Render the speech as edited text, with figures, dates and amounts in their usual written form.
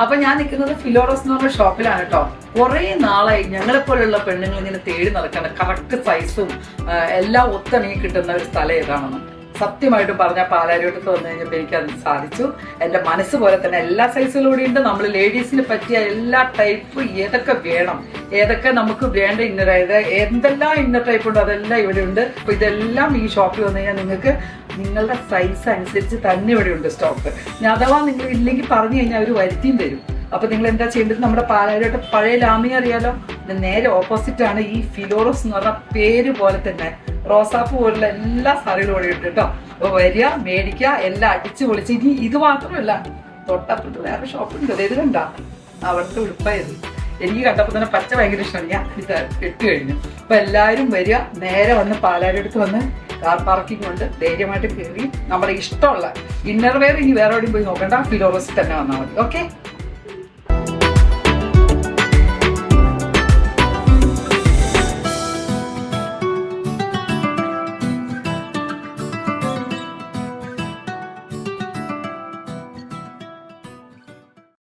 അപ്പൊ ഞാൻ നിൽക്കുന്നത് ഫിലോറസ് എന്ന് പറഞ്ഞ ഷോപ്പിലാണ് കേട്ടോ. കുറെ നാളായി ഞങ്ങളെപ്പോലുള്ള പെണ്ണുങ്ങൾ ഇങ്ങനെ തേടി നടക്കണം കറക്റ്റ് സൈസും എല്ലാം ഒത്തിണങ്ങി കിട്ടുന്ന ഒരു സ്ഥലം ഏതാണെന്ന്. സത്യമായിട്ടും പറഞ്ഞാൽ പാലാരിവട്ടത്ത് വന്നു കഴിഞ്ഞപ്പോൾ എനിക്കത് സാധിച്ചു. എൻ്റെ മനസ്സ് പോലെ തന്നെ എല്ലാ സൈസുകളും ഉണ്ട്. നമ്മൾ ലേഡീസിന് പറ്റിയ എല്ലാ ടൈപ്പ് ഏതൊക്കെ വേണം, ഏതൊക്കെ നമുക്ക് വേണ്ട ഇന്നർ, എന്തെല്ലാം ഇന്നർ ടൈപ്പ് ഉണ്ടോ അതെല്ലാം ഇവിടെ ഉണ്ട്. അപ്പൊ ഇതെല്ലാം ഈ ഷോപ്പിൽ വന്നു കഴിഞ്ഞാൽ നിങ്ങൾക്ക് നിങ്ങളുടെ സൈസ് അനുസരിച്ച് തന്നെ ഇവിടെ ഉണ്ട് സ്റ്റോക്ക്. അഥവാ നിങ്ങൾ ഇല്ലെങ്കിൽ പറഞ്ഞു കഴിഞ്ഞാൽ അവർ വരുത്തിയും തരും. അപ്പൊ നിങ്ങൾ എന്താ ചെയ്യേണ്ടത്, നമ്മുടെ പാലാരിവട്ടം പഴയ ലാമിയ അറിയാലോ, നേരെ ഓപ്പോസിറ്റ് ആണ് ഈ ഫിലോറസ് എന്ന് പറഞ്ഞ പേര് പോലെ തന്നെ റോസാപ്പ് പോലുള്ള എല്ലാ സാരികളും ഇവിടെ ഉണ്ട് കേട്ടോ. അപ്പൊ വരിക, മേടിക്കുക, എല്ലാം അടിച്ചു പൊളിച്ച്. ഇനി ഇത് മാത്രമല്ല, തൊട്ടപ്പുറത്ത് വേറെ ഷോപ്പുണ്ട്. ഇത് കണ്ട അവിടുത്തെ ഉടുപ്പായിരുന്നു. എനിക്ക് കണ്ടപ്പോൾ തന്നെ പച്ച ഭയങ്കര ഇഷ്ടമാണ്. ഞാൻ ഇത് ഇട്ട് കഴിഞ്ഞു. അപ്പൊ എല്ലാവരും വരിക, നേരെ വന്ന് പാലാരിവട്ടത്ത് വന്ന് കാർ പാർക്കിംഗ് കൊണ്ട് ധൈര്യമായിട്ട് കയറി നമ്മുടെ ഇഷ്ടമുള്ള ഇന്നർ വെയർ ഇനി വേറെ എവിടെയും പോയി നോക്കണ്ട, ഫിലോറസിൽ തന്നെ വന്നാൽ മതി. ഓക്കെ.